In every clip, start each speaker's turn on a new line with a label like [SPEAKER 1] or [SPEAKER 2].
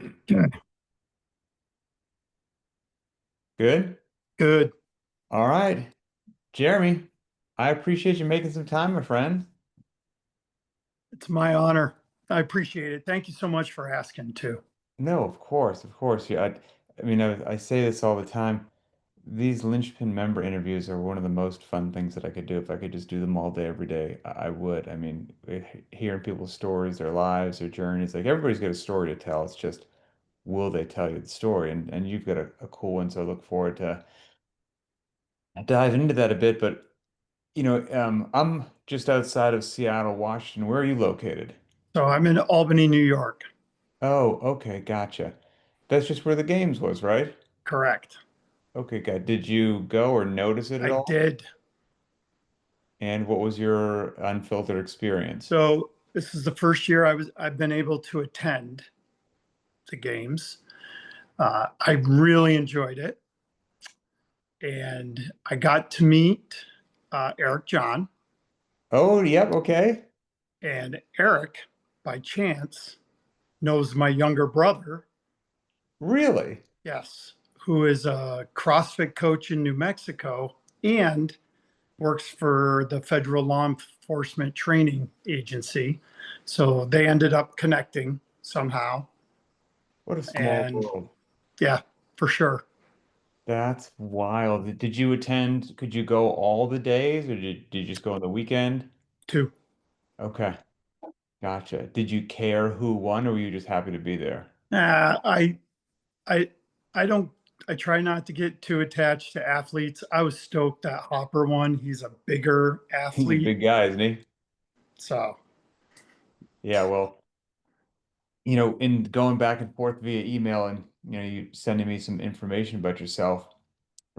[SPEAKER 1] Okay,
[SPEAKER 2] Good.
[SPEAKER 1] good.
[SPEAKER 2] All right. Jeremy, I appreciate you making some time, my friend.
[SPEAKER 1] It's my honor. I appreciate it. Thank you so much for asking too.
[SPEAKER 2] No, of course, of course. Yeah, I mean, I say this all the time. These Linchpin member interviews are one of the most fun things that I could do. If I could just do them all day, every day, I would. I mean, hearing people's stories, their lives, their journeys, like everybody's got a story to tell. It's just, will they tell you the story? And you've got a cool one, so I look forward to diving into that a bit. But I'm just outside of Seattle, Washington. Where are you located?
[SPEAKER 1] So I'm in Albany, New York.
[SPEAKER 2] Oh, okay, gotcha. That's just where the games was, right?
[SPEAKER 1] Correct.
[SPEAKER 2] Okay, good. Did you go or notice it at
[SPEAKER 1] I
[SPEAKER 2] all?
[SPEAKER 1] did.
[SPEAKER 2] And what was your unfiltered experience?
[SPEAKER 1] So this is the first year I've been able to attend the games. I really enjoyed it, and I got to meet Eric John,
[SPEAKER 2] Oh, yep, okay.
[SPEAKER 1] and Eric, by chance, knows my younger brother.
[SPEAKER 2] Really?
[SPEAKER 1] Yes, who is a CrossFit coach in New Mexico and works for the Federal Law Enforcement Training Agency. So they ended up connecting somehow.
[SPEAKER 2] What a small
[SPEAKER 1] And
[SPEAKER 2] world.
[SPEAKER 1] yeah, for sure.
[SPEAKER 2] That's wild. Did you attend? Could you go all the days or did you just go on the weekend?
[SPEAKER 1] Too.
[SPEAKER 2] Okay, gotcha. Did you care who won or were you just happy to be there?
[SPEAKER 1] Uh, I, I, I don't, I try not to get too attached to athletes. I was stoked that Hopper won. He's a bigger
[SPEAKER 2] He's a
[SPEAKER 1] athlete.
[SPEAKER 2] big guy, isn't he?
[SPEAKER 1] So,
[SPEAKER 2] Yeah, well. In going back and forth via email and you sending me some information about yourself.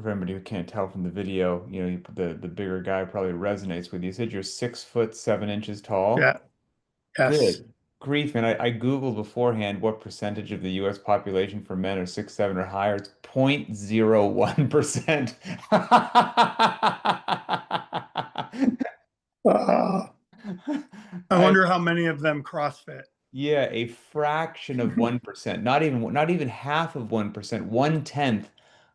[SPEAKER 2] For anybody who can't tell from the video, the bigger guy probably resonates with you. You said you're 6 foot 7 inches tall.
[SPEAKER 1] yeah, yes.
[SPEAKER 2] Good grief. And I Googled beforehand what percentage of the US population for men are 6'7" or higher. It's 0.01%.
[SPEAKER 1] Uh, I
[SPEAKER 2] I
[SPEAKER 1] wonder how many of them CrossFit.
[SPEAKER 2] Yeah, a fraction of 1%, not even half of 1%, 1/10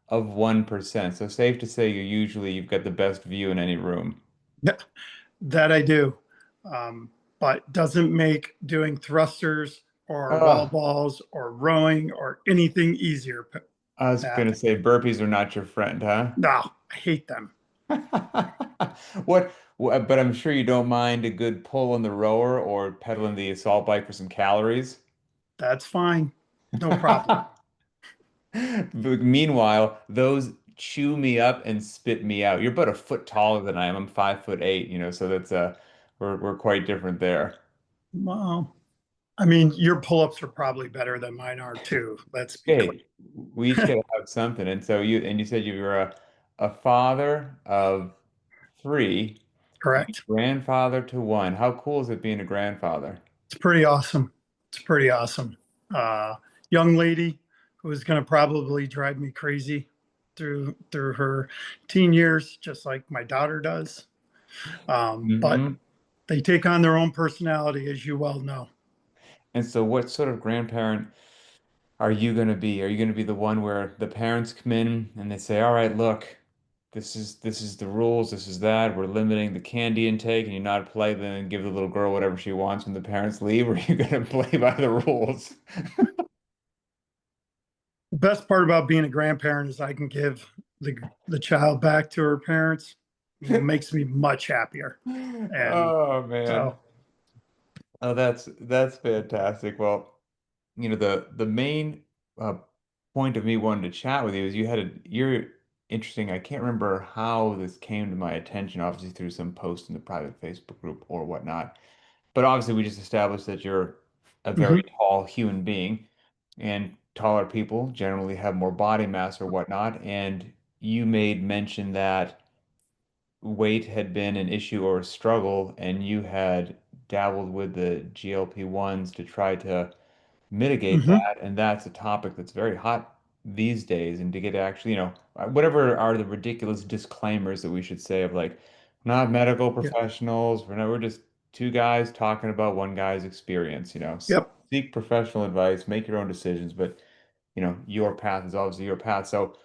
[SPEAKER 2] of 1%. So safe to say you've got the best view in any room.
[SPEAKER 1] That I do. But doesn't make doing thrusters or wall
[SPEAKER 2] Oh,
[SPEAKER 1] balls or rowing or anything easier,
[SPEAKER 2] I was
[SPEAKER 1] Pat.
[SPEAKER 2] gonna say burpees are not your friend, huh?
[SPEAKER 1] No, I hate them.
[SPEAKER 2] But I'm sure you don't mind a good pull on the rower or pedaling the assault bike for some calories.
[SPEAKER 1] That's fine. No problem.
[SPEAKER 2] But meanwhile, those chew me up and spit me out. You're about a foot taller than I am. I'm 5'8", so that's we're quite different there.
[SPEAKER 1] Well, I mean, your pull-ups are probably better than mine are too. Let's be
[SPEAKER 2] Hey,
[SPEAKER 1] clear.
[SPEAKER 2] we each get to have something. And so you said you were a father of three,
[SPEAKER 1] Correct.
[SPEAKER 2] grandfather to one. How cool is it being a grandfather?
[SPEAKER 1] It's pretty awesome. It's pretty awesome. Uh, Young lady who is going to probably drive me crazy through her teen years, just like my daughter does. But
[SPEAKER 2] Hmm.
[SPEAKER 1] they take on their own personality, as you well know.
[SPEAKER 2] And so what sort of grandparent are you going to be? Are you going to be the one where the parents come in and they say, "All right, look, this is the rules, this is that. We're limiting the candy intake," and you nod politely and give the little girl whatever she wants when the parents leave, or are you going to play by the rules?
[SPEAKER 1] The best part about being a grandparent is I can give the child back to her parents. Makes me much happier. And
[SPEAKER 2] Oh man.
[SPEAKER 1] so,
[SPEAKER 2] Oh, that's fantastic. Well, the main uh, point of me wanting to chat with you is you're interesting. I can't remember how this came to my attention, obviously through some post in the private Facebook group or whatnot. But obviously we just established that you're a very
[SPEAKER 1] mhm,
[SPEAKER 2] tall human being, and taller people generally have more body mass or whatnot. And you made mention that weight had been an issue or a struggle, and you had dabbled with the GLP-1s to try to mitigate
[SPEAKER 1] mhm,
[SPEAKER 2] that. And that's a topic that's very hot these days. And to get actually, whatever are the ridiculous disclaimers that we should say of like, we're not medical
[SPEAKER 1] yeah,
[SPEAKER 2] professionals, we're just two guys talking about one guy's experience. So
[SPEAKER 1] yep.
[SPEAKER 2] seek professional advice, make your own decisions, but your path is obviously your path. So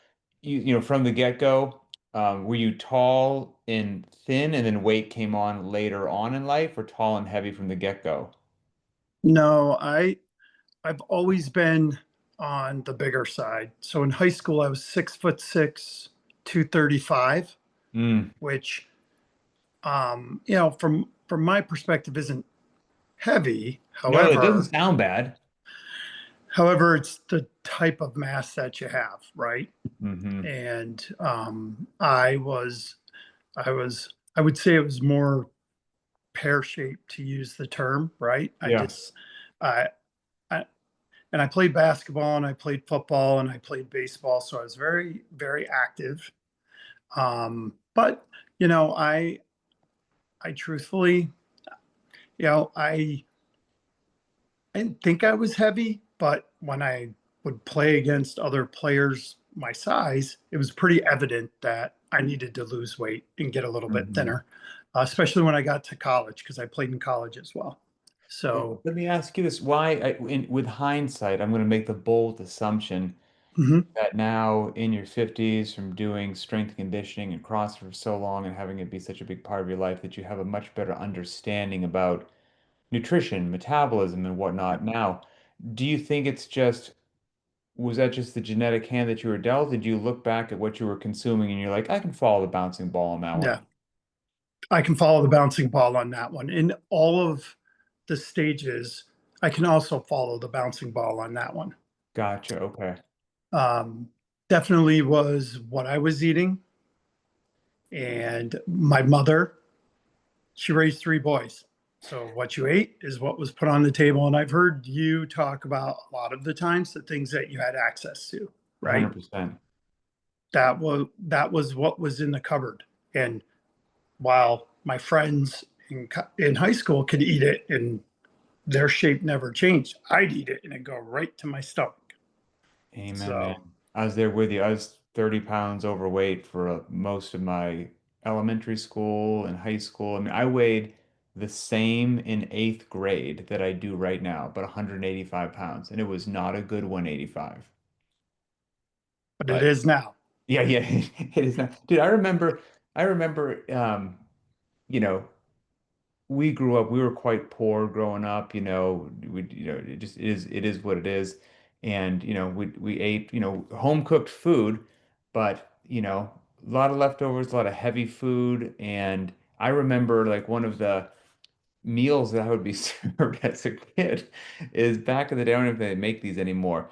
[SPEAKER 2] from the get-go, were you tall and thin and then weight came on later on in life, or tall and heavy from the get-go?
[SPEAKER 1] No, I've always been on the bigger side. So in high school, I was 6'6", 235,
[SPEAKER 2] Mm.
[SPEAKER 1] which from my perspective isn't heavy.
[SPEAKER 2] No, it doesn't
[SPEAKER 1] However,
[SPEAKER 2] sound bad.
[SPEAKER 1] it's the type of mass that you have, right?
[SPEAKER 2] Hmm.
[SPEAKER 1] And I would say it was more pear shaped, to use the term, right?
[SPEAKER 2] Yeah.
[SPEAKER 1] I, I and I played basketball and I played football and I played baseball, so I was very, very active. But you know, I truthfully, you know, I didn't think I was heavy, but when I would play against other players my size, it was pretty evident that I needed to lose weight and get a little bit
[SPEAKER 2] Hmm.
[SPEAKER 1] thinner, especially when I got to college because I played in college as well. So,
[SPEAKER 2] Let me ask you this. With hindsight, I'm going to make the bold assumption
[SPEAKER 1] mhm,
[SPEAKER 2] that now in your 50s, from doing strength and conditioning and CrossFit for so long and having it be such a big part of your life, that you have a much better understanding about nutrition, metabolism, and whatnot. Now, do you think was that just the genetic hand that you were dealt? Did you look back at what you were consuming and you're like, I can follow the bouncing ball on that one?
[SPEAKER 1] yeah, I can follow the bouncing ball on that one. In all of the stages, I can also follow the bouncing ball on that one.
[SPEAKER 2] Gotcha. Okay.
[SPEAKER 1] Um, Definitely was what I was eating. And my mother, she raised three boys. So what you ate is what was put on the table. And I've heard you talk about a lot of the times the things that you had access to, right?
[SPEAKER 2] 100%.
[SPEAKER 1] That was what was in the cupboard. And while my friends in high school could eat it and their shape never changed, I'd eat it and it'd go right to my stomach.
[SPEAKER 2] Amen, man.
[SPEAKER 1] So,
[SPEAKER 2] I was there with you. I was 30 pounds overweight for most of my elementary school and high school. I mean, I weighed the same in eighth grade that I do right now, but 185 pounds. And it was not a good 185.
[SPEAKER 1] but it
[SPEAKER 2] But
[SPEAKER 1] is now.
[SPEAKER 2] yeah, yeah, it is not. Dude, I remember, you know, we grew up, we were quite poor growing up, it is what it is. And, we ate, home cooked food, but, a lot of leftovers, a lot of heavy food. And I remember like one of the meals that I would be served as a kid is back in the day, I don't know if they make these anymore.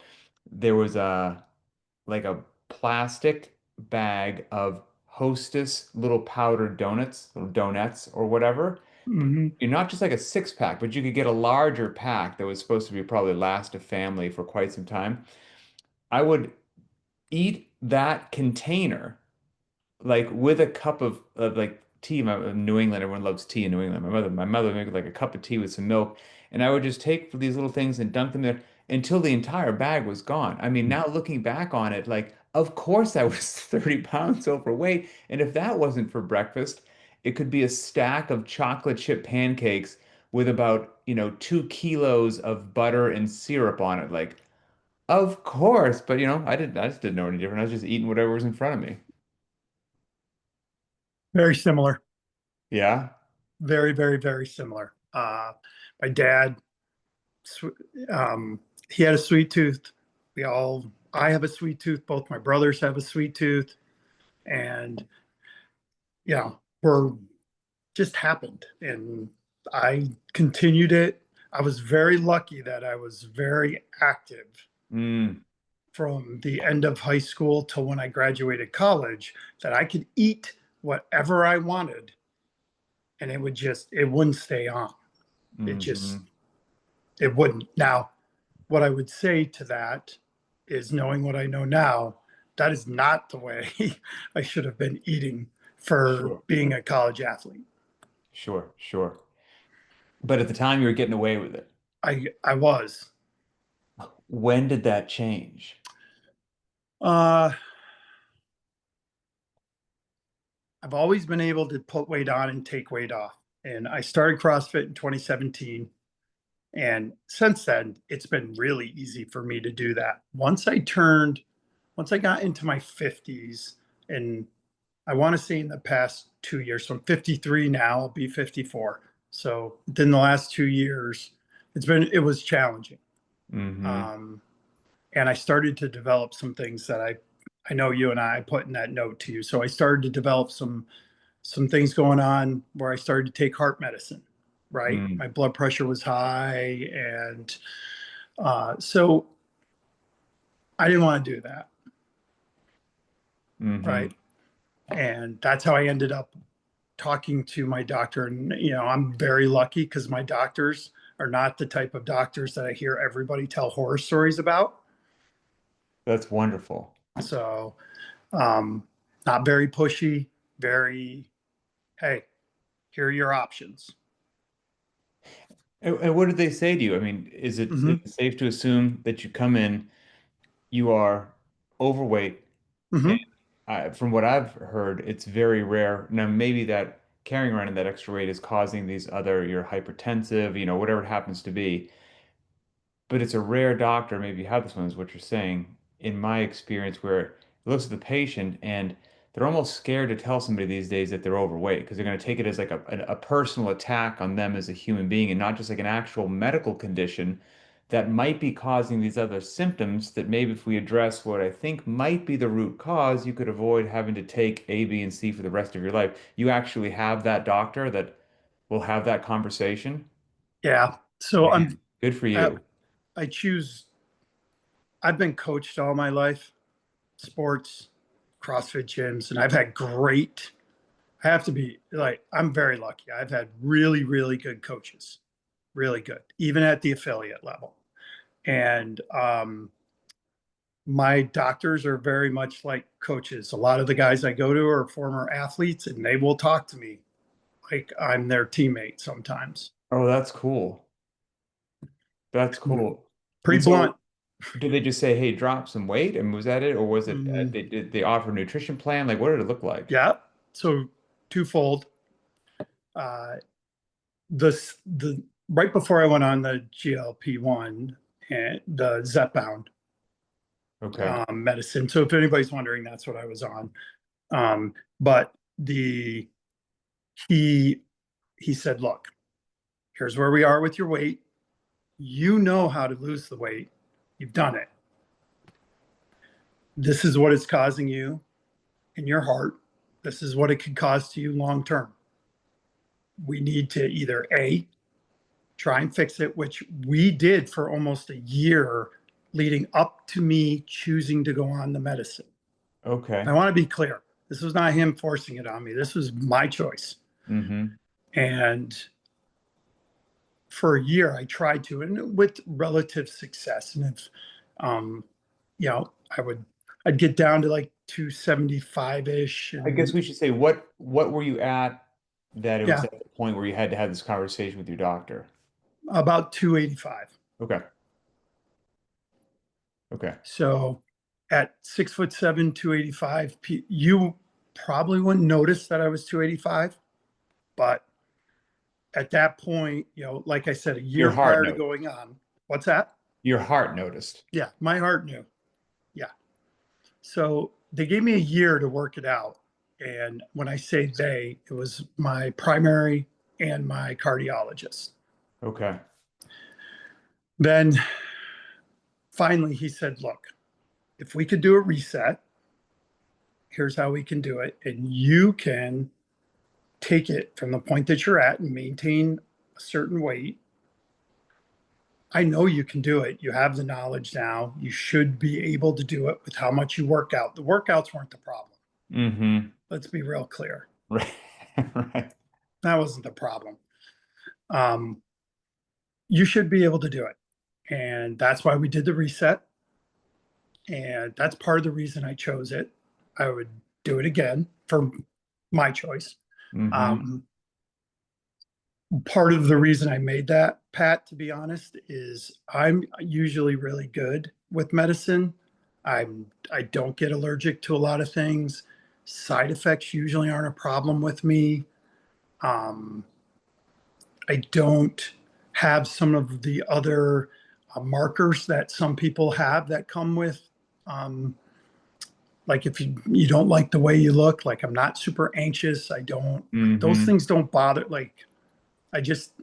[SPEAKER 2] There was like a plastic bag of Hostess little powdered donuts, little donuts or whatever.
[SPEAKER 1] Mhm.
[SPEAKER 2] You're not just like a six pack, but you could get a larger pack that was supposed to be probably last a family for quite some time. I would eat that container like with a cup of like tea. New England, everyone loves tea in New England. My mother would make like a cup of tea with some milk, and I would just take these little things and dunk them there until the entire bag was gone. I mean, now looking back on it, like, of course I was 30 pounds overweight, and if that wasn't for breakfast, it could be a stack of chocolate chip pancakes with about, 2 kilos of butter and syrup on it. Like, of course, but I just didn't know any different. I was just eating whatever was in front of me.
[SPEAKER 1] Very similar.
[SPEAKER 2] Yeah.
[SPEAKER 1] Very, very, very similar. My dad, um, he had a sweet tooth. I have a sweet tooth. Both my brothers have a sweet tooth, and we're just happened. And I continued it. I was very lucky that I was very active
[SPEAKER 2] Mm.
[SPEAKER 1] from the end of high school till when I graduated college, that I could eat whatever I wanted and it wouldn't stay on. It just,
[SPEAKER 2] Hmm.
[SPEAKER 1] it wouldn't. Now, what I would say to that is, knowing what I know now, that is not the way I should have been eating for
[SPEAKER 2] Sure,
[SPEAKER 1] being a college athlete.
[SPEAKER 2] sure, sure. But at the time, you were getting away with it.
[SPEAKER 1] I was.
[SPEAKER 2] When did that change?
[SPEAKER 1] Uh, I've always been able to put weight on and take weight off. And I started CrossFit in 2017. And since then, it's been really easy for me to do that. Once I got into my 50s, and I want to say in the past 2 years, so I'm 53 now, I'll be 54. So within the last 2 years, it was challenging.
[SPEAKER 2] Mm-hmm.
[SPEAKER 1] Um, and I started to develop some things that I know you and I put in that note to you. So I started to develop some things going on where I started to take heart medicine, right?
[SPEAKER 2] Mm.
[SPEAKER 1] My blood pressure was high. And so I didn't want to do that,
[SPEAKER 2] Mm-hmm.
[SPEAKER 1] right? And that's how I ended up talking to my doctor. And, I'm very lucky because my doctors are not the type of doctors that I hear everybody tell horror stories about.
[SPEAKER 2] That's wonderful.
[SPEAKER 1] So, um, not very pushy, very, hey, here are your options.
[SPEAKER 2] And what did they say to you? I mean, is
[SPEAKER 1] Hmm.
[SPEAKER 2] it safe to assume that you come in, you are overweight, and
[SPEAKER 1] Hmm.
[SPEAKER 2] from what I've heard, it's very rare. Now, maybe that carrying around that extra weight is causing these other, you're hypertensive, whatever it happens to be. But it's a rare doctor, maybe you have this one, is what you're saying, in my experience, where it looks at the patient and they're almost scared to tell somebody these days that they're overweight because they're going to take it as like a personal attack on them as a human being and not just like an actual medical condition that might be causing these other symptoms that maybe if we address what I think might be the root cause, you could avoid having to take A, B, and C for the rest of your life. You actually have that doctor that will have that conversation.
[SPEAKER 1] Yeah. So
[SPEAKER 2] Man, good for
[SPEAKER 1] I,
[SPEAKER 2] you.
[SPEAKER 1] I choose, I've been coached all my life, sports, CrossFit gyms, and I've had I have to be like, I'm very lucky. I've had really, really good coaches, really good, even at the affiliate level. And my doctors are very much like coaches. A lot of the guys I go to are former athletes, and they will talk to me like I'm their teammate sometimes.
[SPEAKER 2] Oh, that's cool. That's
[SPEAKER 1] Mm,
[SPEAKER 2] cool. And
[SPEAKER 1] pretty blunt.
[SPEAKER 2] so, did they just say, "Hey, drop some weight," and was that it, or was it
[SPEAKER 1] Mm,
[SPEAKER 2] they offer a nutrition plan? Like, what did it look like?
[SPEAKER 1] yeah. So twofold. Uh, the right before I went on the GLP1 and the Zepbound
[SPEAKER 2] Okay.
[SPEAKER 1] medicine. So if anybody's wondering, that's what I was on. But he he said, look, here's where we are with your weight. You know how to lose the weight. You've done it. This is what it's causing you in your heart. This is what it could cause to you long term. We need to either A, try and fix it, which we did for almost a year leading up to me choosing to go on the medicine.
[SPEAKER 2] Okay.
[SPEAKER 1] I want to be clear. This was not him forcing it on me. This was my choice.
[SPEAKER 2] Mm-hmm.
[SPEAKER 1] And for a year, I tried to, and with relative success. And if, um, I'd get down to like 275 ish.
[SPEAKER 2] I guess
[SPEAKER 1] And
[SPEAKER 2] we should say what were you at that it was
[SPEAKER 1] yeah,
[SPEAKER 2] at the point where you had to have this conversation with your doctor?
[SPEAKER 1] about 285.
[SPEAKER 2] Okay. Okay.
[SPEAKER 1] So at 6'7", 285, you probably wouldn't notice that I was 285. But at that point, like I said, a
[SPEAKER 2] Your
[SPEAKER 1] year
[SPEAKER 2] heart
[SPEAKER 1] prior to
[SPEAKER 2] noticed.
[SPEAKER 1] going on, what's that?
[SPEAKER 2] Your heart noticed.
[SPEAKER 1] Yeah, my heart knew. Yeah. So they gave me a year to work it out. And when I say they, it was my primary and my cardiologist.
[SPEAKER 2] Okay.
[SPEAKER 1] Then finally he said, look, if we could do a reset, here's how we can do it. And you can take it from the point that you're at and maintain a certain weight. I know you can do it. You have the knowledge now. You should be able to do it with how much you work out. The workouts weren't the problem.
[SPEAKER 2] Mm-hmm.
[SPEAKER 1] Let's be real clear.
[SPEAKER 2] Right. Right.
[SPEAKER 1] That wasn't the problem. Um, you should be able to do it. And that's why we did the reset. And that's part of the reason I chose it. I would do it again for my choice.
[SPEAKER 2] Mm-hmm.
[SPEAKER 1] Um, Part of the reason I made that, Pat, to be honest, is I'm usually really good with medicine. I don't get allergic to a lot of things. Side effects usually aren't a problem with me. Um, I don't. have some of the other markers that some people have that come with, um, like if you don't like the way you look, like I'm not super anxious. I don't, those
[SPEAKER 2] Hmm.
[SPEAKER 1] things don't bother. Like I just,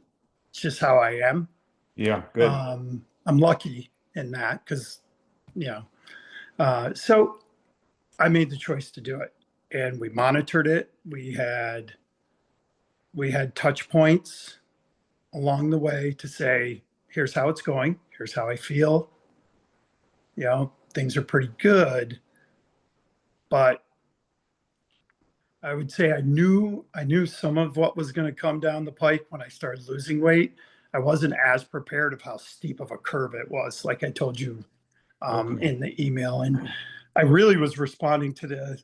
[SPEAKER 1] it's just how I am.
[SPEAKER 2] Yeah, good.
[SPEAKER 1] I'm lucky in that because, you know, so I made the choice to do it and we monitored it. We had touch points along the way to say, here's how it's going, here's how I feel. Things are pretty good, but I would say I knew some of what was going to come down the pike when I started losing weight. I wasn't as prepared of how steep of a curve it was, like I told you
[SPEAKER 2] Okay.
[SPEAKER 1] in the email. And I really was responding to the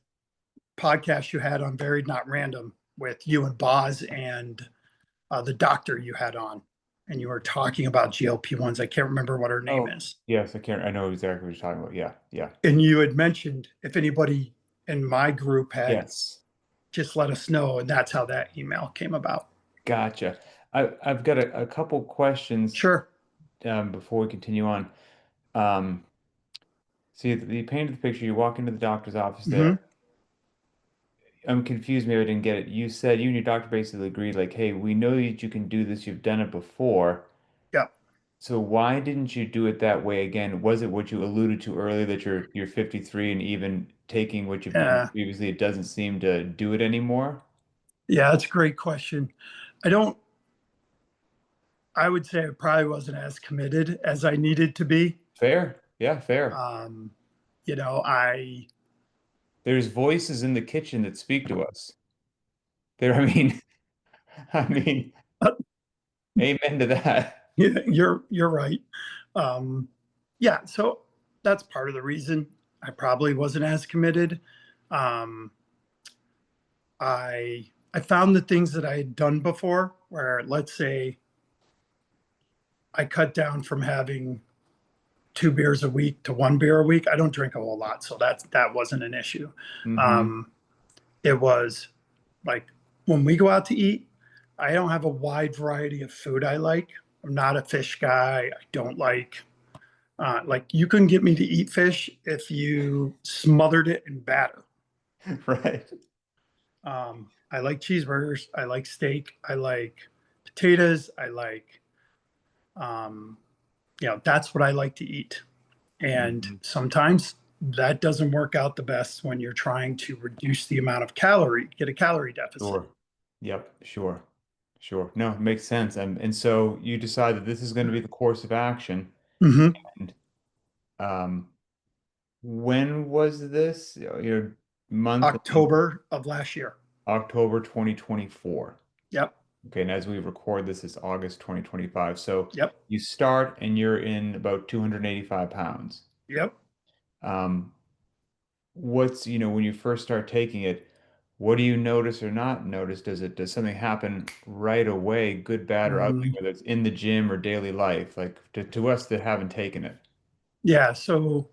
[SPEAKER 1] podcast you had on Varied Not Random with you and Boz and the doctor you had on, and you were talking about GLP-1s. I can't remember what her name
[SPEAKER 2] Oh,
[SPEAKER 1] is.
[SPEAKER 2] yes, I can't. I know exactly what you're talking about. Yeah, yeah.
[SPEAKER 1] And you had mentioned if anybody in my group had,
[SPEAKER 2] Yes.
[SPEAKER 1] just let us know. And that's how that email came about.
[SPEAKER 2] Gotcha. I've got a couple questions
[SPEAKER 1] Sure.
[SPEAKER 2] before we continue on. Um, See, you painted the picture. You walk into the doctor's office there.
[SPEAKER 1] Hmm.
[SPEAKER 2] I'm confused. Maybe I didn't get it. You said you and your doctor basically agreed, like, hey, we know that you can do this. You've done it before.
[SPEAKER 1] Yeah.
[SPEAKER 2] So why didn't you do it that way again? Was it what you alluded to earlier that you're 53 and even taking what you've done
[SPEAKER 1] Yeah.
[SPEAKER 2] previously, it doesn't seem to do it anymore?
[SPEAKER 1] Yeah. That's a great question. I don't, I would say I probably wasn't as committed as I needed to be.
[SPEAKER 2] Fair. Yeah, fair.
[SPEAKER 1] Um, you know, I,
[SPEAKER 2] There's voices in the kitchen that speak to us. There, I mean, I mean, amen to that.
[SPEAKER 1] you're right. Um, yeah. So that's part of the reason I probably wasn't as committed. Um, I found the things that I had done before, where let's say I cut down from having 2 beers a week to 1 beer a week. I don't drink a whole lot, so that wasn't an issue.
[SPEAKER 2] Hmm.
[SPEAKER 1] Um, it was like when we go out to eat, I don't have a wide variety of food I like. I'm not a fish guy. I don't like you couldn't get me to eat fish if you smothered it in batter.
[SPEAKER 2] Right.
[SPEAKER 1] I like cheeseburgers. I like steak. I like potatoes. I like, um, that's what I like to eat. And
[SPEAKER 2] Hmm.
[SPEAKER 1] sometimes that doesn't work out the best when you're trying to reduce the amount of get a calorie deficit.
[SPEAKER 2] Sure. Yep, sure. Sure. No, it makes sense. And so you decide that this is going to be the course of action.
[SPEAKER 1] Hmm.
[SPEAKER 2] And when was this? Your month and
[SPEAKER 1] October of last year.
[SPEAKER 2] October 2024.
[SPEAKER 1] Yep.
[SPEAKER 2] Okay, and as we record this, it's August 2025. So
[SPEAKER 1] Yep.
[SPEAKER 2] you start and you're in about 285 pounds.
[SPEAKER 1] Yep.
[SPEAKER 2] Um, when you first start taking it, what do you notice or not notice? Does something happen right away, good, bad, or ugly,
[SPEAKER 1] Mm,
[SPEAKER 2] whether it's in the gym or daily life? Like to us that haven't taken it.
[SPEAKER 1] yeah. So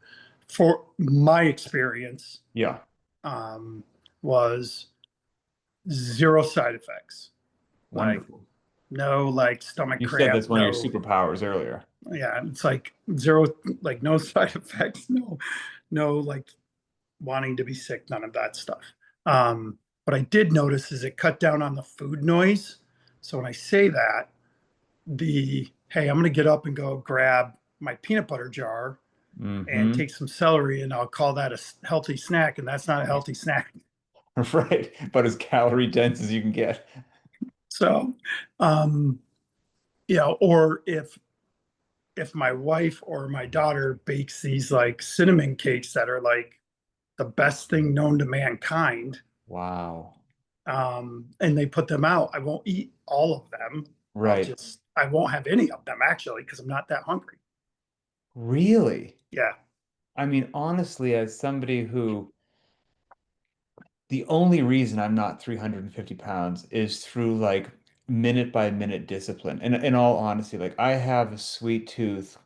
[SPEAKER 1] for my experience,
[SPEAKER 2] Yeah,
[SPEAKER 1] um, was zero side effects. Like
[SPEAKER 2] wonderful.
[SPEAKER 1] no like stomach
[SPEAKER 2] You said
[SPEAKER 1] cramp,
[SPEAKER 2] that's one of your
[SPEAKER 1] no.
[SPEAKER 2] superpowers earlier.
[SPEAKER 1] Yeah, it's like zero, like no side effects, no like wanting to be sick, none of that stuff. What I did notice is it cut down on the food noise. So when I say that, hey, I'm going to get up and go grab my peanut butter jar and
[SPEAKER 2] Mm-hmm.
[SPEAKER 1] take some celery, and I'll call that a healthy snack, and that's not a healthy snack.
[SPEAKER 2] Right, but as calorie dense as you can get.
[SPEAKER 1] So, um, or if my wife or my daughter bakes these like cinnamon cakes that are like the best thing known to mankind,
[SPEAKER 2] Wow.
[SPEAKER 1] and they put them out, I won't eat all of them.
[SPEAKER 2] Right.
[SPEAKER 1] I won't have any of them actually because I'm not that hungry.
[SPEAKER 2] Really?
[SPEAKER 1] Yeah.
[SPEAKER 2] I mean, honestly, as somebody who the only reason I'm not 350 pounds is through like minute by minute discipline. And in all honesty, like I have a sweet tooth.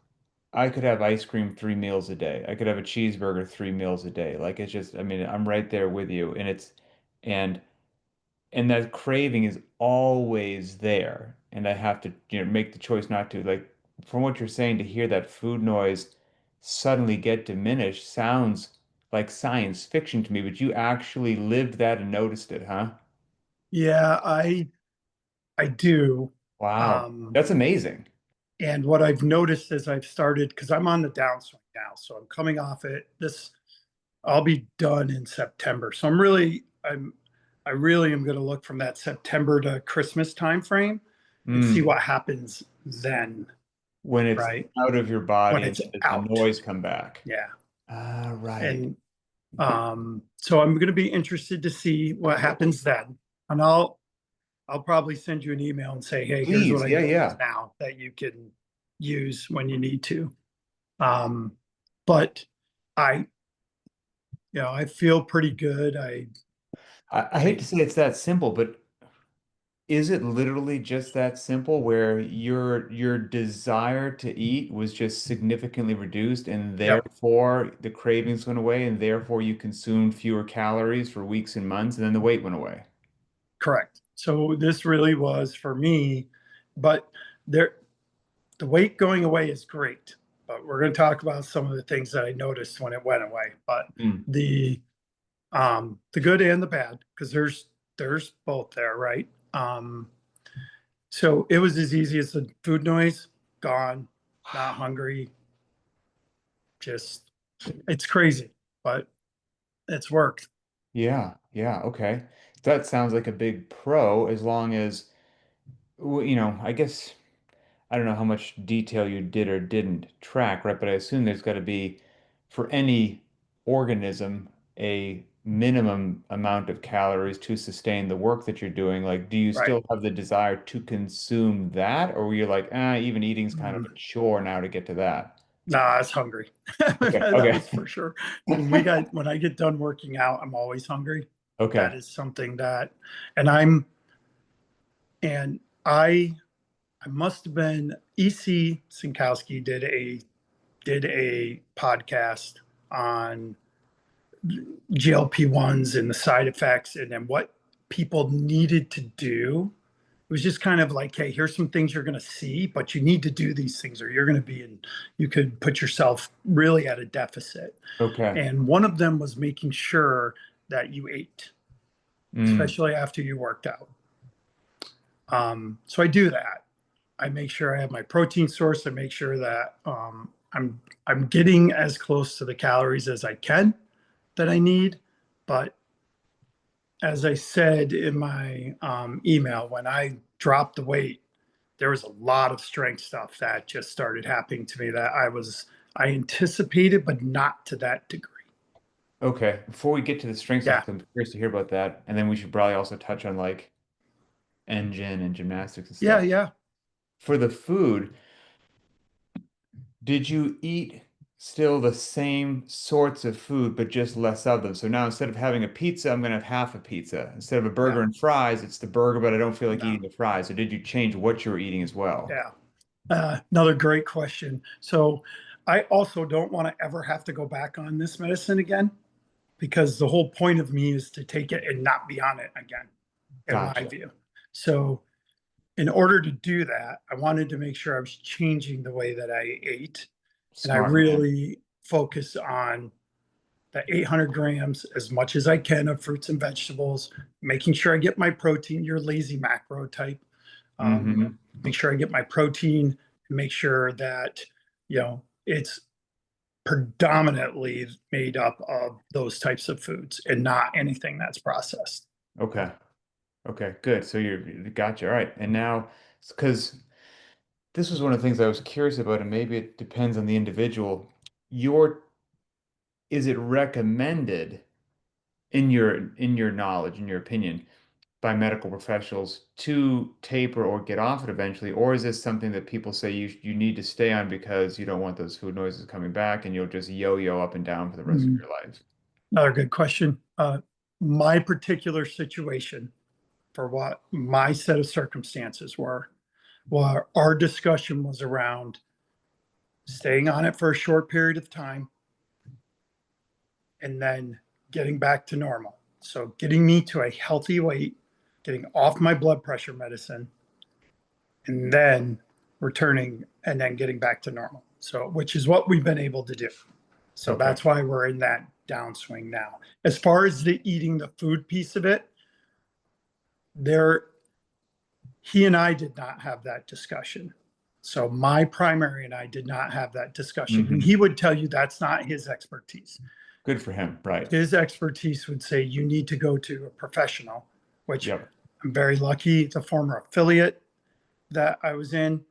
[SPEAKER 2] I could have ice cream 3 meals a day. I could have a cheeseburger 3 meals a day. Like it's just, I mean, I'm right there with you. And and that craving is always there. and I have to, make the choice not to. Like from what you're saying, to hear that food noise suddenly get diminished sounds like science fiction to me, but you actually lived that and noticed it, huh?
[SPEAKER 1] Yeah, I do.
[SPEAKER 2] Wow.
[SPEAKER 1] Um,
[SPEAKER 2] That's amazing.
[SPEAKER 1] and what I've noticed is I've started because I'm on the downswing now, so I'm coming off it. I'll be done in September. So I really am going to look from that September to Christmas timeframe and see
[SPEAKER 2] Mm.
[SPEAKER 1] what happens then,
[SPEAKER 2] When it's
[SPEAKER 1] right?
[SPEAKER 2] out of your
[SPEAKER 1] When
[SPEAKER 2] body and
[SPEAKER 1] it's
[SPEAKER 2] then does the
[SPEAKER 1] out.
[SPEAKER 2] noise come back?
[SPEAKER 1] Yeah.
[SPEAKER 2] Ah, right.
[SPEAKER 1] And so I'm going to be interested to see what happens then. And I'll probably send you an email and say, hey, here's what
[SPEAKER 2] Please.
[SPEAKER 1] I
[SPEAKER 2] Yeah,
[SPEAKER 1] noticed
[SPEAKER 2] yeah.
[SPEAKER 1] now that you can use when you need to. Um, but I, I feel pretty good.
[SPEAKER 2] I hate to
[SPEAKER 1] I,
[SPEAKER 2] say it's that simple, but is it literally just that simple where your desire to eat was just significantly reduced and
[SPEAKER 1] yep,
[SPEAKER 2] therefore the cravings went away and therefore you consumed fewer calories for weeks and months and then the weight went away?
[SPEAKER 1] correct. So this really was for me, but there, the weight going away is great. But we're going to talk about some of the things that I noticed when it went away. But
[SPEAKER 2] Mm.
[SPEAKER 1] the the good and the bad, because there's both there, right? So it was as easy as the food noise, gone, not hungry, just it's crazy, but it's worked.
[SPEAKER 2] Yeah, yeah, okay. That sounds like a big pro as long as, I guess I don't know how much detail you did or didn't track, right? But I assume there's got to be, for any organism, a minimum amount of calories to sustain the work that you're doing. Like, do you
[SPEAKER 1] Right.
[SPEAKER 2] still have the desire to consume that, or were you like, even eating's kind of
[SPEAKER 1] Mm.
[SPEAKER 2] a chore now to get to that?
[SPEAKER 1] Nah, I was hungry.
[SPEAKER 2] Okay,
[SPEAKER 1] That
[SPEAKER 2] okay,
[SPEAKER 1] was for sure. When I get done working out, I'm always hungry. That
[SPEAKER 2] okay.
[SPEAKER 1] is something that, and I'm and I must have been EC Sinkowski did a podcast on GLP1s and the side effects and then what people needed to do. It was just kind of like, hey, here's some things you're going to see, but you need to do these things or you're going to be in, you could put yourself really at a deficit.
[SPEAKER 2] Okay.
[SPEAKER 1] And one of them was making sure that you ate,
[SPEAKER 2] Mm,
[SPEAKER 1] especially after you worked out. So I do that. I make sure I have my protein source. I make sure that I'm getting as close to the calories as I can that I need. But as I said in my email, when I dropped the weight, there was a lot of strength stuff that just started happening to me that I anticipated, but not to that degree.
[SPEAKER 2] okay. Before we get to the strength stuff,
[SPEAKER 1] Yeah,
[SPEAKER 2] 'cause I'm curious to hear about that, and then we should probably also touch on like engine and gymnastics and
[SPEAKER 1] yeah,
[SPEAKER 2] stuff.
[SPEAKER 1] yeah.
[SPEAKER 2] For the food, did you eat still the same sorts of food, but just less of them? So now instead of having a pizza, I'm going to have half a pizza. Instead of a burger
[SPEAKER 1] No,
[SPEAKER 2] and fries, it's the burger, but I don't feel like
[SPEAKER 1] no,
[SPEAKER 2] eating the fries. Or did you change what you were eating as well?
[SPEAKER 1] yeah. Another great question. So I also don't want to ever have to go back on this medicine again because the whole point of me is to take it and not be on it again, in my
[SPEAKER 2] Gotcha.
[SPEAKER 1] view. So in order to do that, I wanted to make sure I was changing the way that I ate. And I
[SPEAKER 2] Smart man.
[SPEAKER 1] really focus on the 800 grams as much as I can of fruits and vegetables, making sure I get my protein, your lazy macro type. Um,
[SPEAKER 2] Hmm.
[SPEAKER 1] make sure I get my protein, make sure that, it's predominantly made up of those types of foods and not anything that's processed.
[SPEAKER 2] Okay. Okay, good. So you gotcha. All right. And now, because this was one of the things I was curious about, and maybe it depends on the individual. Your, is it recommended in your knowledge, in your opinion, by medical professionals to taper or get off it eventually, or is this something that people say you need to stay on because you don't want those food noises coming back and you'll just yo-yo up and down for the rest of
[SPEAKER 1] Mm,
[SPEAKER 2] your life?
[SPEAKER 1] Another good question. My particular situation for what my set of circumstances were, well, our discussion was around staying on it for a short period of time and then getting back to normal. So getting me to a healthy weight, getting off my blood pressure medicine, and then returning and then getting back to normal. So, which is what we've been able to do. So
[SPEAKER 2] Okay.
[SPEAKER 1] that's why we're in that downswing now. As far as the eating the food piece of it, there, he and I did not have that discussion. So my primary and I did not have that discussion. And
[SPEAKER 2] Hmm.
[SPEAKER 1] he would tell you that's not his expertise.
[SPEAKER 2] Good for him. Right.
[SPEAKER 1] His expertise would say you need to go to a professional, which
[SPEAKER 2] Yep.
[SPEAKER 1] I'm very lucky. It's a former affiliate that I was in.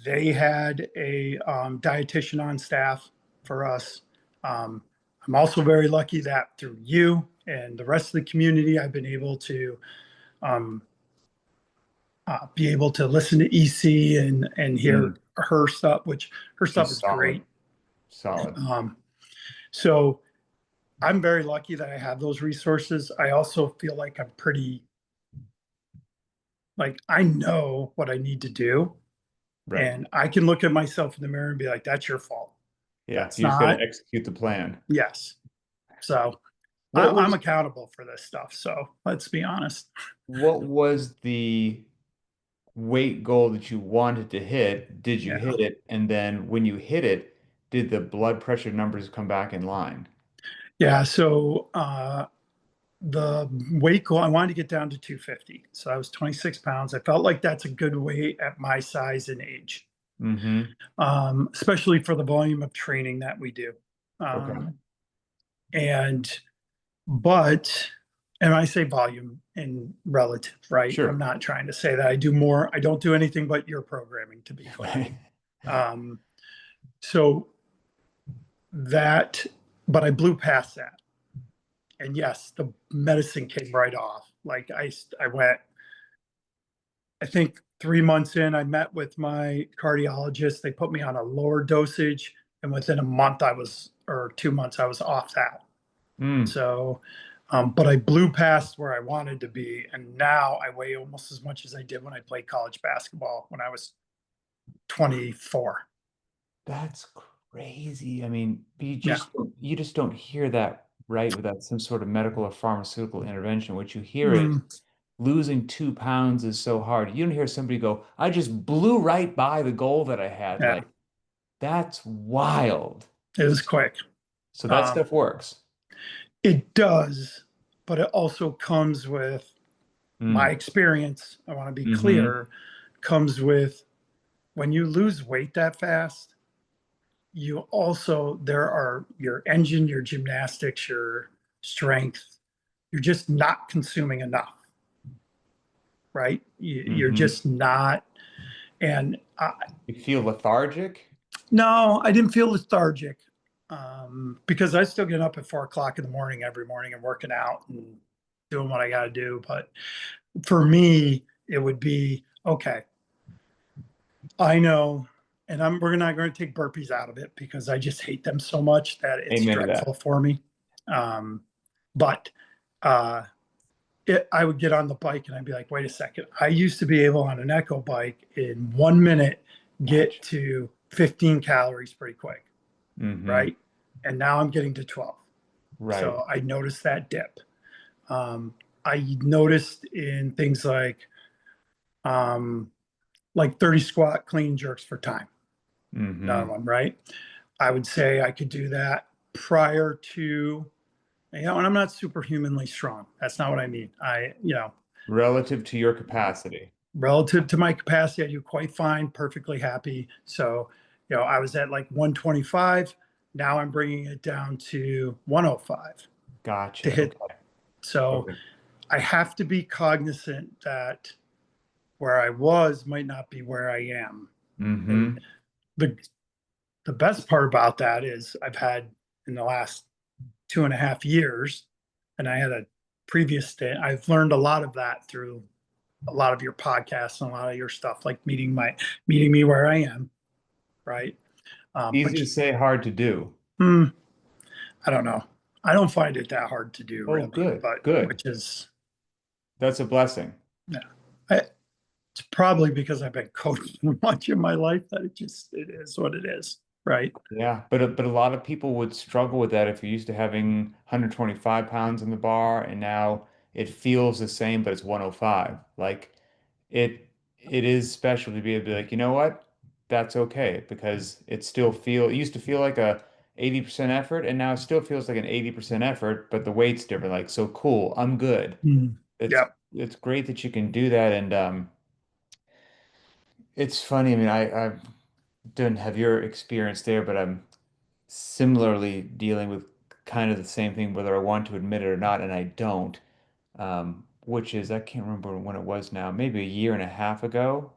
[SPEAKER 1] They had a dietitian on staff for us. Um, I'm also very lucky that through you and the rest of the community, I've been able to um, be able to listen to EC and hear
[SPEAKER 2] Mm.
[SPEAKER 1] her stuff, which her stuff
[SPEAKER 2] She's
[SPEAKER 1] is
[SPEAKER 2] solid.
[SPEAKER 1] great.
[SPEAKER 2] Solid.
[SPEAKER 1] Um, so I'm very lucky that I have those resources. I also feel like I'm pretty like I know what I need to do,
[SPEAKER 2] Right.
[SPEAKER 1] and I can look at myself in the mirror and be like, "That's your fault.
[SPEAKER 2] Yeah.
[SPEAKER 1] That's
[SPEAKER 2] You just got to
[SPEAKER 1] not."
[SPEAKER 2] execute the plan.
[SPEAKER 1] Yes. So
[SPEAKER 2] What
[SPEAKER 1] I'm
[SPEAKER 2] was
[SPEAKER 1] accountable for this stuff. So let's be honest.
[SPEAKER 2] what was the weight goal that you wanted to hit? Did you
[SPEAKER 1] Yeah.
[SPEAKER 2] hit it? And then when you hit it, did the blood pressure numbers come back in line?
[SPEAKER 1] Yeah. So the weight goal, I wanted to get down to 250. So I was 26 pounds. I felt like that's a good weight at my size and age,
[SPEAKER 2] Mm-hmm.
[SPEAKER 1] especially for the volume of training that we do.
[SPEAKER 2] Okay.
[SPEAKER 1] Um, and, but, and I say volume in relative, right? I'm
[SPEAKER 2] Sure.
[SPEAKER 1] not trying to say that I do more. I don't do anything but your programming, to be clear.
[SPEAKER 2] Right.
[SPEAKER 1] Um, so that, but I blew past that. And yes, the medicine came right off. Like I went, I think 3 months in, I met with my cardiologist. They put me on a lower dosage, and within a month, or 2 months, I was off that.
[SPEAKER 2] Mm.
[SPEAKER 1] So, but I blew past where I wanted to be, and now I weigh almost as much as I did when I played college basketball when I was 24.
[SPEAKER 2] That's crazy. I mean,
[SPEAKER 1] Yeah.
[SPEAKER 2] you just don't hear that, right, without some sort of medical or pharmaceutical intervention. What you hear is
[SPEAKER 1] Mm,
[SPEAKER 2] losing 2 pounds is so hard. You don't hear somebody go, I just blew right by the goal that I had.
[SPEAKER 1] yeah.
[SPEAKER 2] Like, that's wild.
[SPEAKER 1] It was quick.
[SPEAKER 2] So that
[SPEAKER 1] Um,
[SPEAKER 2] stuff works.
[SPEAKER 1] it does, but it also comes with my
[SPEAKER 2] Mm.
[SPEAKER 1] experience. I want to be
[SPEAKER 2] Hmm.
[SPEAKER 1] clear, comes with when you lose weight that fast, you also, there are your engine, your gymnastics, your strength, you're just not consuming enough, right? You're
[SPEAKER 2] Hmm.
[SPEAKER 1] just not. And
[SPEAKER 2] You feel lethargic?
[SPEAKER 1] no, I didn't feel lethargic because I still get up at 4 o'clock in the morning every morning and working out and doing what I got to do. But for me, it would be okay. I know, and we're not going to take burpees out of it because I just hate them so much that it's
[SPEAKER 2] Amen to that.
[SPEAKER 1] dreadful for me. Um, but uh, I would get on the bike and I'd be like, wait a second. I used to be able on an Echo bike in 1 minute get
[SPEAKER 2] Gotcha.
[SPEAKER 1] to 15 calories pretty quick,
[SPEAKER 2] Hmm.
[SPEAKER 1] right? And now I'm getting to 12.
[SPEAKER 2] Right.
[SPEAKER 1] So I noticed that dip. Um, I noticed in things um, like 30 squat clean jerks for time. Another
[SPEAKER 2] Hmm.
[SPEAKER 1] one, right? I would say I could do that prior to, and I'm not superhumanly strong. That's not what I mean.
[SPEAKER 2] Relative to your capacity.
[SPEAKER 1] Relative to my capacity, I do quite fine, perfectly happy. So, I was at like 125. Now I'm bringing it down to 105 to
[SPEAKER 2] Gotcha.
[SPEAKER 1] hit.
[SPEAKER 2] Okay.
[SPEAKER 1] So
[SPEAKER 2] Okay.
[SPEAKER 1] I have to be cognizant that where I was might not be where I am. And
[SPEAKER 2] Hmm.
[SPEAKER 1] the the best part about that is I've had in the last 2.5 years, and I had a previous stint. I've learned a lot of that through a lot of your podcasts and a lot of your stuff, like meeting me where I am, right?
[SPEAKER 2] Easy
[SPEAKER 1] But
[SPEAKER 2] to say, hard to do.
[SPEAKER 1] hmm, I don't know. I don't find it that hard to do,
[SPEAKER 2] Oh,
[SPEAKER 1] really.
[SPEAKER 2] good,
[SPEAKER 1] But
[SPEAKER 2] good.
[SPEAKER 1] which is,
[SPEAKER 2] That's a blessing.
[SPEAKER 1] yeah, it's probably because I've been coached so much in my life that it is what it is, right?
[SPEAKER 2] Yeah, but a lot of people would struggle with that if you're used to having 125 pounds in the bar and now it feels the same, but it's 105. Like it it is special to be able to be like, you know what? That's okay because it used to feel like a 80% effort and now it still feels like an 80% effort, but the weight's different. Like, so cool, I'm good.
[SPEAKER 1] Mm.
[SPEAKER 2] It's
[SPEAKER 1] Yep.
[SPEAKER 2] it's great that you can do that. And it's funny. I mean, I don't have your experience there, but I'm similarly dealing with kind of the same thing, whether I want to admit it or not, and I don't. Which is, I can't remember when it was now, maybe a year and a half ago.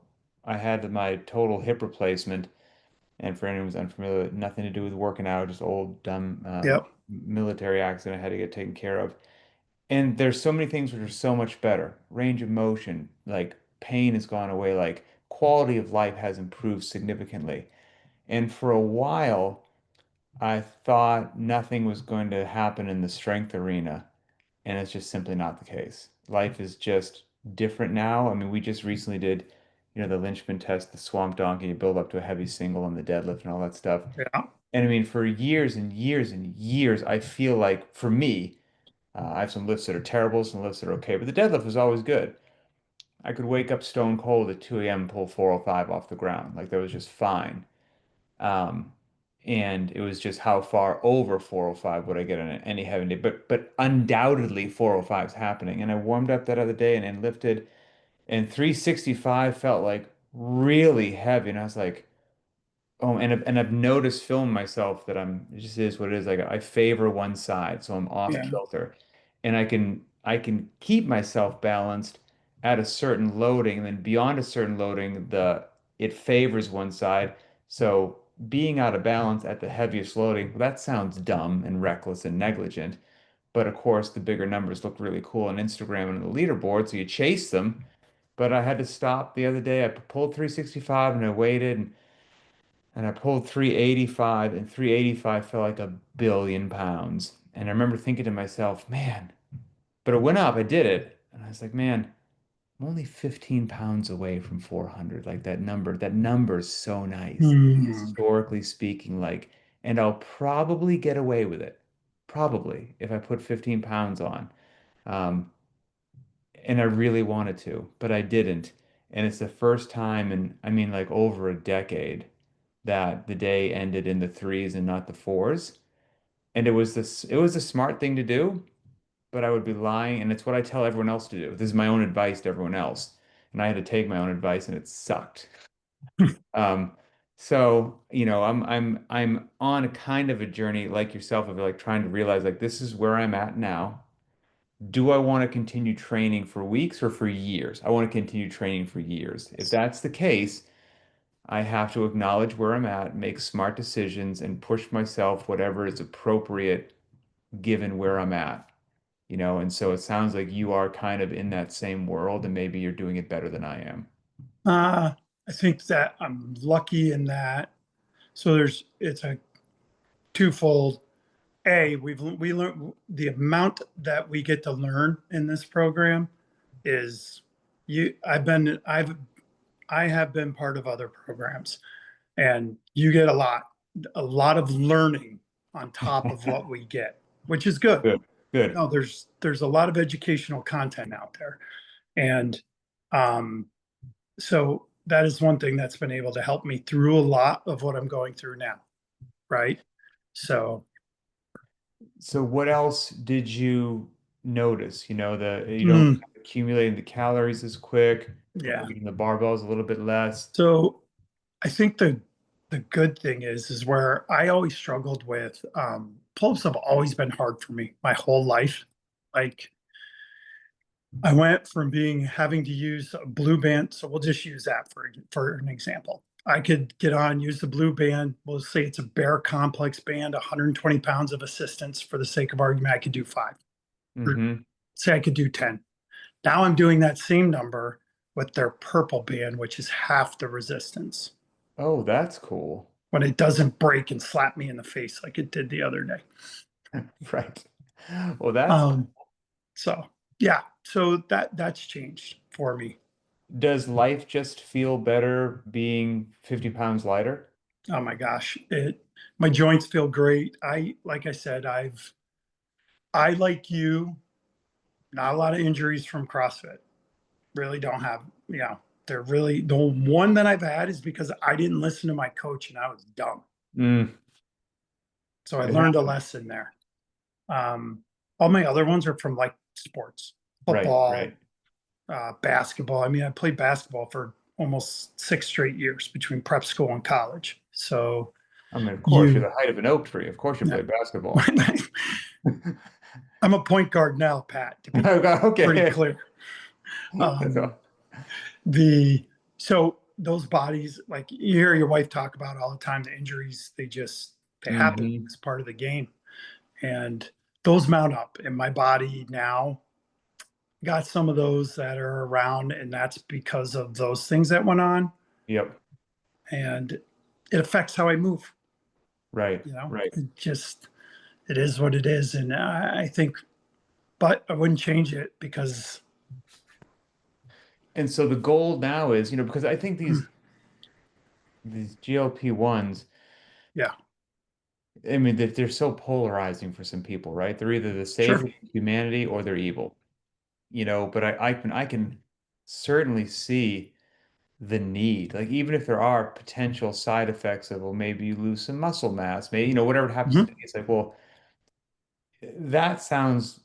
[SPEAKER 2] I had my total hip replacement, and for anyone who's unfamiliar, nothing to do with working out, just old dumb
[SPEAKER 1] Yep.
[SPEAKER 2] military accident I had to get taken care of. And there's so many things which are so much better. Range of motion, like pain has gone away, like quality of life has improved significantly. And for a while, I thought nothing was going to happen in the strength arena, and it's just simply not the case. Life is just different now. I mean, we just recently did, the Linchpin test, the swamp donkey, you build up to a heavy single on the deadlift and all that stuff.
[SPEAKER 1] Yeah.
[SPEAKER 2] And I mean, for years and years and years, I feel like for me, I have some lifts that are terrible, some lifts that are okay, but the deadlift was always good. I could wake up stone cold at 2 a.m. and pull 405 off the ground. Like that was just fine. Um, and it was just how far over 405 would I get on any heavy day. But undoubtedly 405 is happening. And I warmed up that other day and lifted, and 365 felt like really heavy. And I was like, oh, and I've noticed filming myself that it just is what it is. Like I favor one side, so I'm off
[SPEAKER 1] Yeah.
[SPEAKER 2] kilter, and I can keep myself balanced at a certain loading, and then beyond a certain loading, the it favors one side. So being out of balance at the heaviest loading, well, that sounds dumb and reckless and negligent, but of course the bigger numbers look really cool on Instagram and on the leaderboard, so you chase them. But I had to stop the other day. I pulled 365 and I waited and I pulled 385, and 385 felt like a billion pounds. And I remember thinking to myself, man, but it went up. I did it. And I was like, man, I'm only 15 pounds away from 400. Like that number is so nice,
[SPEAKER 1] Mm.
[SPEAKER 2] historically speaking. Like, and I'll probably get away with it. Probably if I put 15 pounds on. Um, and I really wanted to, but I didn't. And it's the first time in, I mean, like over a decade that the day ended in the threes and not the fours. And it was a smart thing to do, but I would be lying, and it's what I tell everyone else to do. This is my own advice to everyone else. And I had to take my own advice and it sucked. Um, so, I'm on a kind of a journey like yourself of like trying to realize like this is where I'm at now. Do I want to continue training for weeks or for years? I want to continue training for years. If that's the case, I have to acknowledge where I'm at, make smart decisions, and push myself whatever is appropriate given where I'm at. And so it sounds like you are kind of in that same world, and maybe you're doing it better than I am.
[SPEAKER 1] Uh, I think that I'm lucky in that. So it's a twofold. We learn the amount that we get to learn in this program is I have been part of other programs, and you get a lot of learning on top of what we get, which is good.
[SPEAKER 2] Good, good.
[SPEAKER 1] No, there's a lot of educational content out there, and um, so that is one thing that's been able to help me through a lot of what I'm going through now, right? So,
[SPEAKER 2] So what else did you notice? You don't
[SPEAKER 1] mm,
[SPEAKER 2] accumulate the calories as quick,
[SPEAKER 1] yeah.
[SPEAKER 2] weighting the barbells a little bit less.
[SPEAKER 1] So I think the good thing is where I always struggled with pull-ups have always been hard for me my whole life. Like I went from being having to use a blue band, so we'll just use that for an example. I could get on, use the blue band. We'll say it's a bare complex band, 120 pounds of assistance. For the sake of argument, I could do 5. Or
[SPEAKER 2] Hmm.
[SPEAKER 1] say I could do 10. Now I'm doing that same number with their purple band, which is half the resistance
[SPEAKER 2] Oh, that's cool.
[SPEAKER 1] when it doesn't break and slap me in the face like it did the other day.
[SPEAKER 2] Right. Well, that's
[SPEAKER 1] Um, so yeah, so that's changed for me.
[SPEAKER 2] does life just feel better being 50 pounds lighter?
[SPEAKER 1] Oh my gosh, it my joints feel great. Like I said, I like you, not a lot of injuries from CrossFit. Really don't have, they're really the one that I've had is because I didn't listen to my coach and I was dumb.
[SPEAKER 2] Mm,
[SPEAKER 1] So I
[SPEAKER 2] it
[SPEAKER 1] learned a
[SPEAKER 2] happens.
[SPEAKER 1] lesson there. All my other ones are from like sports,
[SPEAKER 2] Right,
[SPEAKER 1] football,
[SPEAKER 2] right.
[SPEAKER 1] basketball. I mean, I played basketball for almost 6 straight years between prep school and college. So
[SPEAKER 2] I mean, of course, you're
[SPEAKER 1] you,
[SPEAKER 2] the height of an oak tree. Of course, you play basketball.
[SPEAKER 1] I'm a point guard now, Pat, to be pretty
[SPEAKER 2] Okay.
[SPEAKER 1] clear.
[SPEAKER 2] That's
[SPEAKER 1] Um,
[SPEAKER 2] all.
[SPEAKER 1] the so those bodies, like you hear your wife talk about all the time, the injuries, they happen.
[SPEAKER 2] Hmm.
[SPEAKER 1] It's part of the game. And those mount up. And my body now got some of those that are around, and that's because of those things that went on.
[SPEAKER 2] Yep.
[SPEAKER 1] And it affects how I move.
[SPEAKER 2] Right. Right.
[SPEAKER 1] It is what it is. And I think, but I wouldn't change it because,
[SPEAKER 2] And so the goal now is, because I think these GLP-1s,
[SPEAKER 1] yeah,
[SPEAKER 2] I mean, they're so polarizing for some people, right? They're either the
[SPEAKER 1] sure.
[SPEAKER 2] savior of humanity or they're evil, but I can certainly see the need. Like even if there are potential side effects of, well, maybe you lose some muscle mass, maybe, whatever it happens to be.
[SPEAKER 1] Mhm.
[SPEAKER 2] It's like, well, that sounds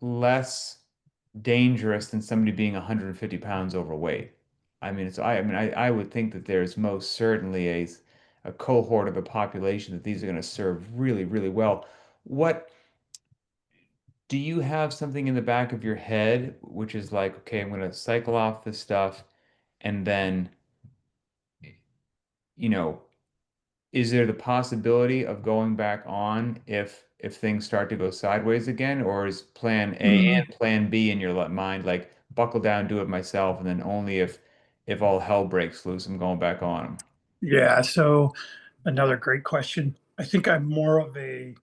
[SPEAKER 2] less dangerous than somebody being 150 pounds overweight. I would think that there's most certainly a cohort of the population that these are going to serve really, really well. What do you have something in the back of your head, which is like, okay, I'm going to cycle off this stuff, and then, you know, is there the possibility of going back on if things start to go sideways again, or is plan A
[SPEAKER 1] Mm,
[SPEAKER 2] and plan B in your mind like buckle down, do it myself, and then only if all hell breaks loose, I'm going back on them?
[SPEAKER 1] yeah. So another great question. I think I'm more of a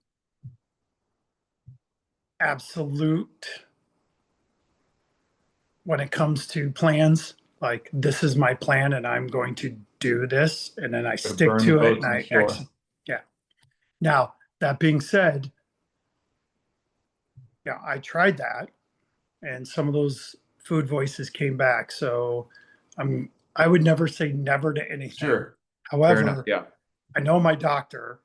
[SPEAKER 1] absolute when it comes to plans. Like this is my plan, and I'm going to do this, and then I
[SPEAKER 2] Or
[SPEAKER 1] stick
[SPEAKER 2] burn the
[SPEAKER 1] to it,
[SPEAKER 2] boats
[SPEAKER 1] and
[SPEAKER 2] on the
[SPEAKER 1] I
[SPEAKER 2] shore?
[SPEAKER 1] yeah. Now that being said, yeah, I tried that, and some of those food voices came back. So I would never say never to anything.
[SPEAKER 2] Sure. Fair enough.
[SPEAKER 1] However,
[SPEAKER 2] Yeah.
[SPEAKER 1] I know my doctor,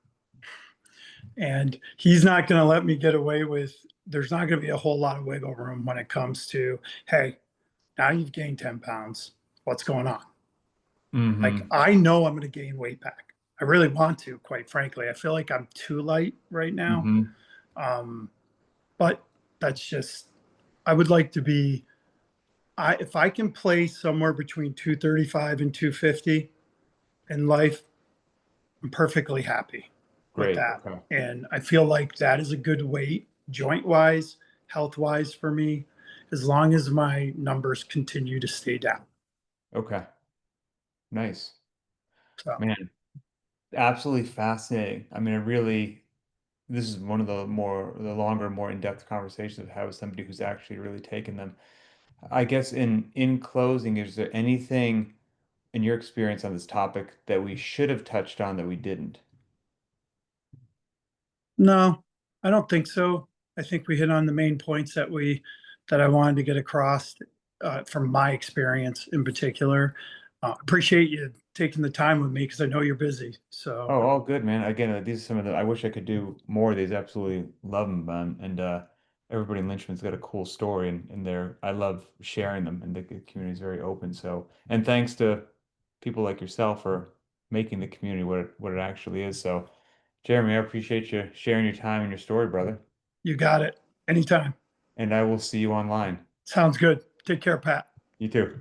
[SPEAKER 1] and he's not going to let me get away with. There's not going to be a whole lot of wiggle room when it comes to, hey, now you've gained 10 pounds. What's going on? Like,
[SPEAKER 2] Mm-hmm.
[SPEAKER 1] I know I'm going to gain weight back. I really want to, quite frankly. I feel like I'm too light right now.
[SPEAKER 2] Mm-hmm.
[SPEAKER 1] Um, but that's just, I would like to be, if I can play somewhere between 235 and 250 in life, I'm perfectly happy with
[SPEAKER 2] Great.
[SPEAKER 1] that.
[SPEAKER 2] Okay.
[SPEAKER 1] And I feel like that is a good weight, joint wise, health wise for me, as long as my numbers continue to stay down.
[SPEAKER 2] Okay. Nice.
[SPEAKER 1] So
[SPEAKER 2] Man, absolutely fascinating. I mean, this is one of the longer, more in-depth conversations I've had with somebody who's actually really taken them. I guess in closing, is there anything in your experience on this topic that we should have touched on that we didn't?
[SPEAKER 1] no, I don't think so. I think we hit on the main points that I wanted to get across from my experience in particular. Appreciate you taking the time with me because I know you're busy. So
[SPEAKER 2] Oh, all good, man. Again, these are some of the, I wish I could do more of these. Absolutely love them, man. And everybody in Lynchman's got a cool story, and I love sharing them, and the community is very open. So, and thanks to people like yourself for making the community what it actually is. So, Jeremy, I appreciate you sharing your time and your story, brother.
[SPEAKER 1] you got it. Anytime.
[SPEAKER 2] And I will see you online.
[SPEAKER 1] Sounds good. Take care, Pat.
[SPEAKER 2] You too.